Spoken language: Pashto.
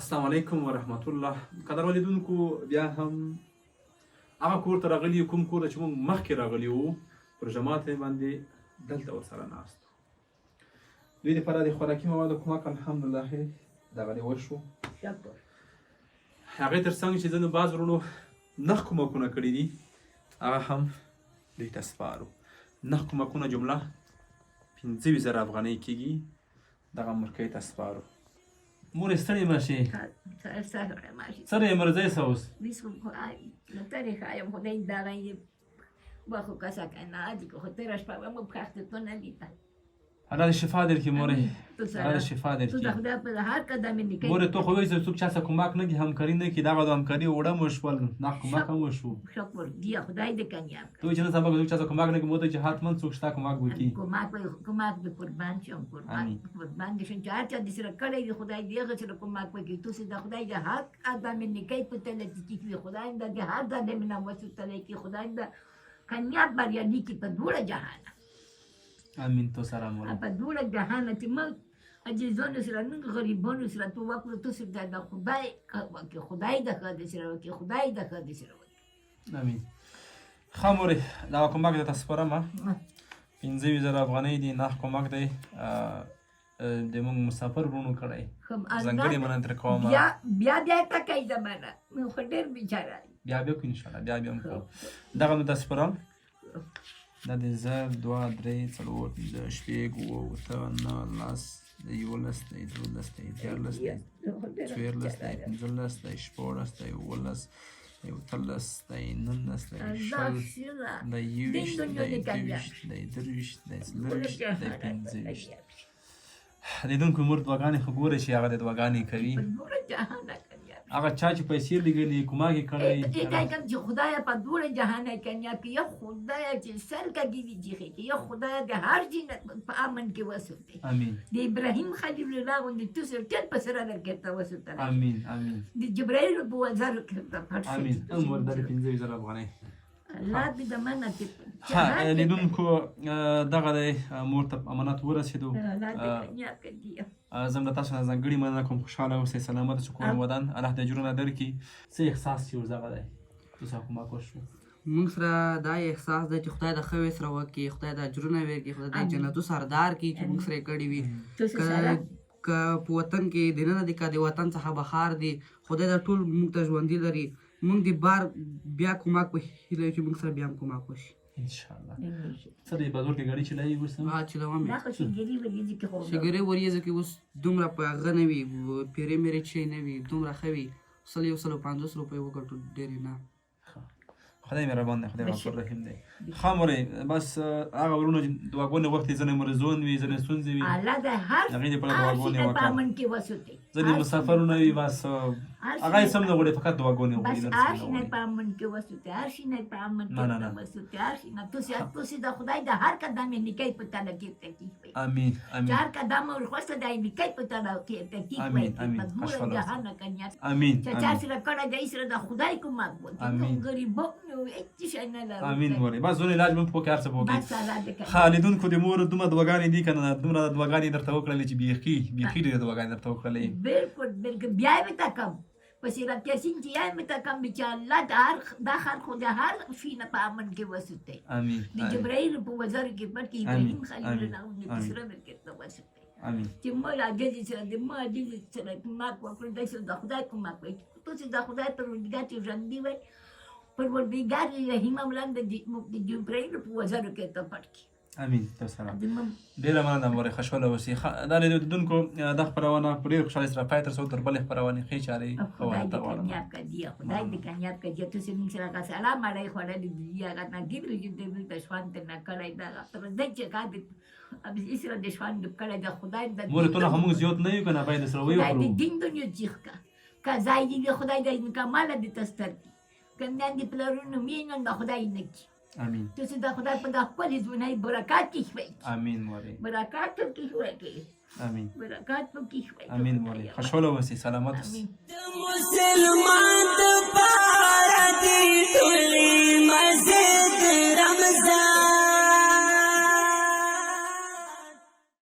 السلام علیکم ورحمت الله. قدر ولیدونکو بیا هم هغه کور ته راغلي یو کوم کور ته چې موږ مخکې راغلي وو پر جماعت باندې دلته ورسره ناست وو. دوی دپاره د خوراکي موادو کمک الحمدلله دغه دې وشو. هغې تر څنګ چې ځینو بعض وروڼو نغ کومکونه کړي دي هغه هم دوی ته سپارو. نغ کومکونه جمله 15,000 افغانۍ کېږي. دغه مرکۍ ته سپارو. مورې ستړې مه شې. سره یې مرځی څه اوس؟ لطرې ښایم خدای دغه یې وخو کسه کنه دي که خو تېره شپه به مو پخته نه لیده. الله دې شفا درکړي مورې. الله دې شفا درکړي. تو د خدای په هر قدم یې نکوي. مورې تو خو وایي چې څوک چا سره کومک نه کړي همکاري نه کړي دغه د همکاري اوړه مو شول نه کومک هم وشو. شکر دی خدای دې کامیاب کړي. تو وایي چې نه سبا به څوک چا سره کومک نه کړي مو ته چې حتما څوک شته کومک وکړي. کومک دې قربان شم قربان دې شم چې هر چا دې سره کړی وي خدای دې هغه سره کومک وکړي. تو چې د خدای د هر قدم یې نکوي په تله کې وي خدای دې هر قدم یې نه وسوتلی کړي خدای دې کامیاب بریالي کړي په دواړه جهانه. امین. تو سره مورې په دواړه جهانه چې موږ عجیزانو سره نن غریبانو سره تو وکړو تو سره د خدای وکړي خدای د ښه دې سره وکړي خدای د ښه دې سره وکړي. امین. ښه مورې دغه کومک درته سپارم 15,000 افغانۍ دي نه کومک دی د موږ مسافر وروڼو کړی ځانګړې مننه ترې کوم. بیا ټکئ زمانه خو ډېر بیچاره بیا کوو انشاءالله بیا هم کوو. دغه مې درته سپارم. دا د 1 2 3 4 5 6 7 8 9 10 11 12 13 14 15 16 17 18 19 لیدونکو مور دعاګانې خو ګوره چې هغه د دعاګانې کوي هغه چا چې پیسې لګلي کومک یې کړی چې خدای په دواړه جهانه کامیاب کړي. یا خدای چې سر کږي دي جیښې کړي یا خدای د هر جنت په امن کې وسوتي. امین. د ابراهیم خلیل الله غوندې تو سره ټول په سره درکړه وسوتل. امین امین. د جبرائیل په وزر کې پټ شي. امین. عمر در 15,000 افغانۍ. الله دې د مننه ها لیدونکو دغه د مور ته امانت ورسېدو. زه هم د تاسو نه ځانګړې مننه کوم. خوشحاله اوسئ سلامت سکون ودان الله دې اجرونه درکړي. څه احساس چې اوس دغه دی تو سره کومک وشو موږ سره دا احساس دی چې خدای د ښه سره وکړي خدای د اجرونه ورکړي خدای د جنتو سردار کړي چې موږ سره یې کړي وي. که په وطن کې دننه دي که د وطن څخه بهر دي خدای دا ټول موږ ته ژوندي لري. موږ د بار بیا کومک په هیله چې موږ سره بیا هم کومک وشي انشاءالله. څه دی بازار کې ګاډي چلایي اوس هم؟ چلوم یې. دا خو شګیري وریځې کې خو شګیري وریځو کې اوس دومره په هغه نه وي پیرې میرې چې نه وي دومره ښه وي 150 روپۍ وګټو ډېرې نه. خدای مهربان دی خدای غفور رحیم دی. ښه مورې بس هغه وروڼو چې دعاګانې غوښتې ځینې مرزون وي ځینې ستونزې وي الله د هر هغې دپاره دعاګانې په وکړه. امن کې وسوتي. ځینې مسافرونه وي بس هغه یې سم نه غواړي فقط دعاګانې بس وکړي. هر شي نه په امن کې وسوتي هر شي نه په امن کې وسوتي هر شي نه تو سي د خدای د هر قدم یې نکي په تعالی کې تکلیف وي. امین امین. هر قدم ورخواسته د نکي په تعالی کې تکلیف وي. په ټول جهان کنیا امین چې چا سره کړه د سره د خدای کومک وکړي. غریبانو هیڅ شي نه لري. امین مورې بس ځون علاج مو پوکې هر څه پوکې. ښه لیدونکو د مور دومره دعاګانې دي که نه دومره دعاګانې درته وکړلې چې بیخي ډېرې دعاګانې درته وکړلې. بالکل بیا یې ته کم په سیرت یاسین چې یې ته کم چې الله دا خلق د هر شي نه په امن کې وسوتي. امین. د جبرائیل په وزر کې پټ کې ابراهیم خلیل الله د سره ورکړه وسوتي. امین. چې موږ راځي چې د ما دې سره کومک وکړو د خدای کومک وکړي. تو چې د خدای پر ورګات ژوندۍ وي پروردګار رحیم مولا د جبرائیل په وزر کې ته پټ کې. امین. تو سره ډېره مننه مورې خوشحاله اوسئ. دا لیدونکو دا خپرونه په ډېر خوشحالۍ سره پای ته رسوو تر بلې خپرونې ښې چارې خدای دې کامیاب کړي خدای دې کامیاب کړي. تو چې موږ سره هغه سلام اړی خوړلې دي هغه نه ګیدرې چې دې د شوان ته نه کړی دا تر دې چې کا دې اب اسره د شوان د کړی د خدای د مورې ته نه هم زیات نه یو که نه باید سره ویو خدای دې دین دنیا چیخ کا ځای دې خدای دې کمال دې تستر کنه دې پلرونو مینه د خدای نه کی. امین. تو چې د خدای په د خپل ژوند برکات کې شوي. امین مورې. برکات کې شوي. امین. برکات کې شوي. امین مورې خوشحاله اوسئ سلامت اوسئ. مسلمان د پاره دې ټولې مسجد رمضان